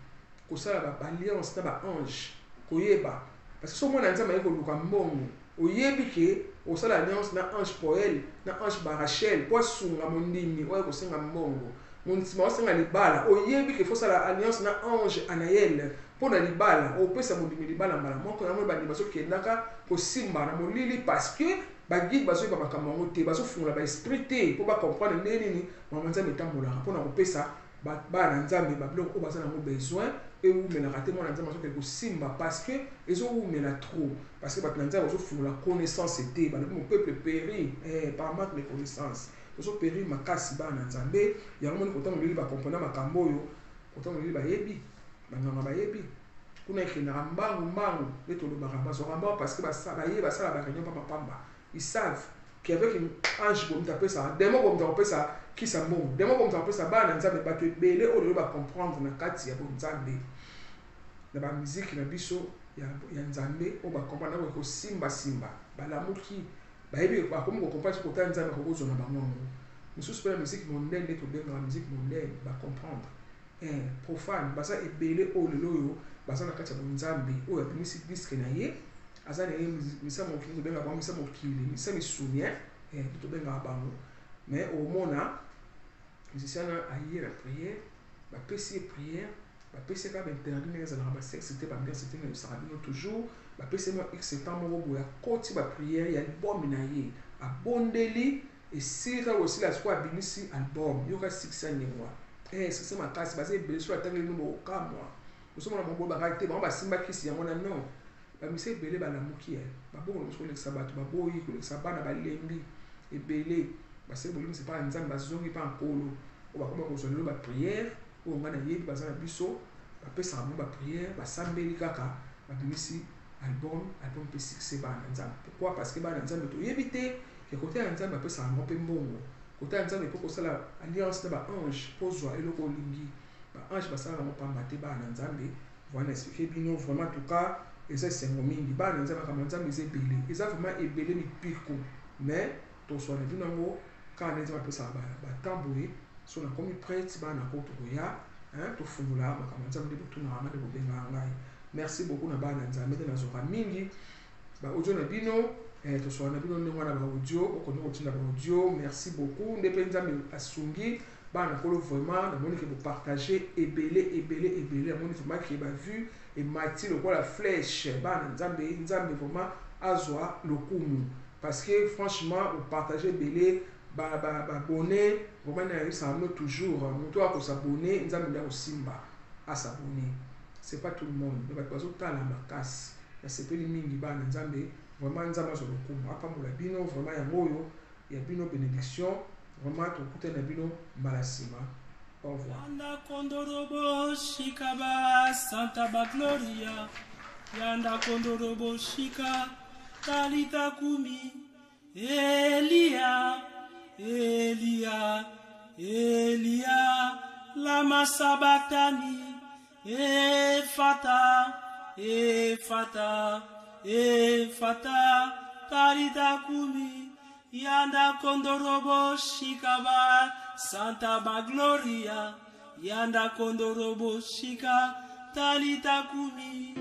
kosala baalliance na baange koyeba parce que so mwana nzambe aye koluka mbongo oyebi ke osala alliance na ange Poel na ange Barachel po asunga mondimi oyo kosenga mbongo mondima osenga libala oyebi ke fosala alliance na ange Anael mpona libala opesa mondimi libala mbala moko yango bandimi bazokendaka kosimba na molili parce que baguide bazoyeba makambo yango te bazofungola baesprit te mpo bacomprendre ndenge nini makambo nzambe etambolaka mpona kopesa bana nzambe babiloko oyo baza nango besoin ewumelaka te mwana nzambe azokende kosimba parce que ezowumela trop parce que bato na nzambe bazofungola connaissance te balobi mon peuple périt par manque de connaissance tozopérir makasi bana nzambe yango moni kota molili bacomprendre makambo oyo kota molili bayebi banganga bayebi kuna ekendaka mbangu nde tolobaka bazwaka mbangu parce que baye basala baréunion pamba ils savent qu'avec un ange comme tu appelles ça demo comme tu appelles ça qui ça bon demo comme tu appelles ça bana nzambe bato ebele oyo ba comprendre na kati ya bonzambe na ba musique na biso ya nzambe o ba comprendre ko simba balamuki bayebi ba comme ko comprendre ko ta nzambe ko kozona bango misusu pe musique mondaine to benga musique mondaine ba comprendre profane basa ebele oyo lelo basa na kati ya bonzambe oyo ya musique disque na ye azana misa mokili to benga bango misa mokili misa misumia to benga bango mais au mona musicien a hier la prière ba pesi prière bapesi kaka bainterdit ndenge ezalaka basexité bambiancité na yosaka bino toujours bapesi mo x temps moko boye akoti bapriere ya album na ye abondeli esika kosila sikoyo abimisi album yoka 6 ningwa succès makasi baza ebele so atangeli no bokamwa osomona bango bakaki te bango basimba kisi yango na non bamisi ebele balamuki ye babongola mosu kolekisa bato baboyi kolekisa bana balembi ebele basili bolimisa mpa nzambe bazongi mpa nkolo oyo bakoma kozwa lelo bapriere oyo nga na yebi baza na biso bapesaka bango bapriere basambeli kaka babimisi album mpe succès bana nzambe pourquoi parce que bana nzambe toyebi te ke kote ya nzambe apesaka bango mpe mbongo kote ya nzambe mpo kosala alliance na baange mpo zwa eloko olingi baange basala bango pamba te bana nzambe voilà expliqué bino vraiment tout cas eza esengo mingi bana nzambe makambo nzambe eza ebele eza vraiment ebele mipiko mais toswana bino yango kaka nde nzambe apesaka batemps boye so nakomi prête bana ko tokoya tofungola makambo nzambe nde botunaka nga nde bobengaka ngai merci beaucoup na bana nzambe te nazoka mingi baaudio na bino toswana bino ndenge wana baaudio okondi kotinda baaudio merci beaucoup nde mpe nzambe asungi bana kolo vraiment namoni ke bopartage ebele namoni vraiment ke bavu emati lokola flèche bana nzambe vraiment azwa lokumu parce que franchement bopartage ebele babone vraiment nayebisaka bino toujours moto akosabone nzambe nde akosimba asabone c'est pas tout le monde mais bato bazotala makasi nasepeli mingi bana nzambe vraiment nzambe azwa lokumu apambola bino vraiment yango oyo ya bino bénédiction vraiment tokutana na bino mbala nsima au revoir. Yanda kondorobo shikaba Santa Bagloria Yanda kondorobo shika Talita kumi Elia Lama sabatani Efata Talita kumi Yanda kondorobo shikaba Santa Bagloria Yanda kondorobo shika Talita kumi.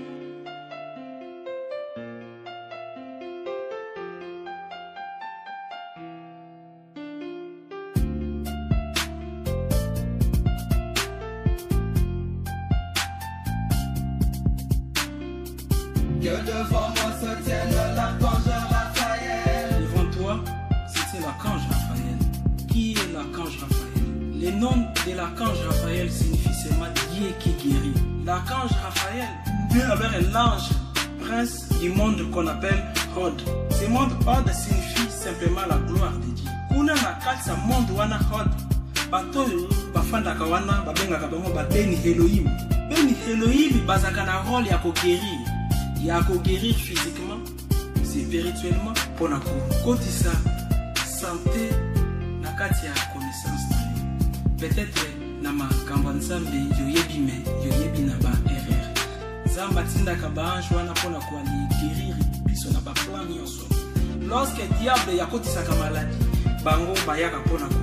Que devant moi se tienne l'archange Raphaël. Devant toi, c'était l'archange Raphaël. Qui est l'archange Raphaël? Le nom de l'archange Raphaël signifie seulement Dieu qui guérit. L'archange Raphaël Dieu avait l'ange prince du monde qu'on appelle Hod. Ce monde Hod signifie simplement la gloire de Dieu. Kuna na kati sa monde wana Hod batoyo bafandaka wana babengaka bango babeni Elohim. Beni Elohim bazaka na rôle ya koguérir. Il y a qu'à guérir physiquement, spirituellement, pour la kotisa santé, na kati ya connaissance. Peut-être na makambo nzambe yoyebi me yoyebi na ba erreur. Zamba tinda ka ba ange wana pona ko ali guérir biso na ba plan nyonso. Lorsque diable ya kotisa ka maladie, bango bayaka pona ko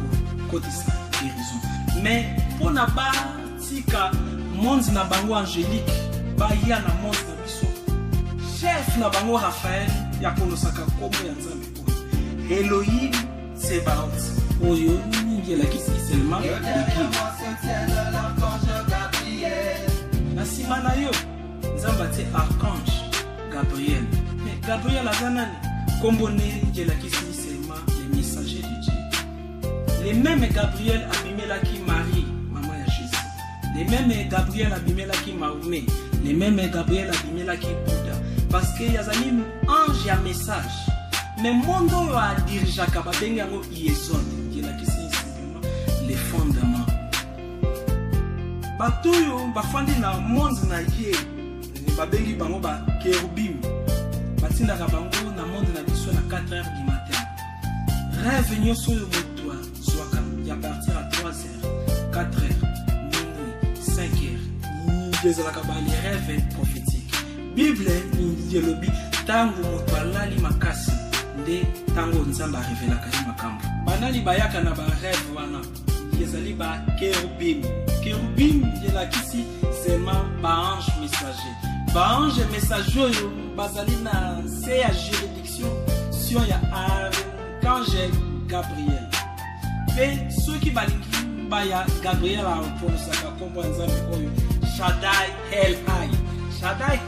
kotisa guérison. Mais pona ba tika monde na bango angélique, ba ya na monde na biso. Chef na bango Raphaël ya konosaka komo ya nzambe oyo Elohim Sebaot oyo ningi la kisi seulement na sima na yo nzambe te archange Gabriel. Mais Gabriel azanani kombo ningi la kisi seulement les messagers de Dieu. Les mêmes Gabriel abimelaki Marie maman ya Jésus. Les mêmes Gabriel abimelaki Mahomet. Les mêmes Gabriel abimelaki Bouddha. Parce qu'il y a un ange et un message. Mais mon don a dirigé à Kababenga ngo Iesod. Il y a qui simplement les fondements. Batuyo bafandi na monde na ye. Babengi bango ba kérubim. Batinda ka bango na monde na biso na 4h du matin. Rêve nyoso yo motwa zwaka ya partir à 3h, 4h, minuit, 5h. Ni ezalaka ba les rêves prophétiques. Bible yelobi tango moto alali makasi nde tango nzamba revelaka ye makambo. Banali bayaka na ba rêve wana ezali ba kérubim. Kérubim yelakisi seulement ba ange messager. Ba ange messager oyo bazali na se ya juridiction sur ya archange Gabriel. Pe ceux qui balingi baya Gabriel a prononcé kombo nzambe oyo Shaddai El Hai. Shaddai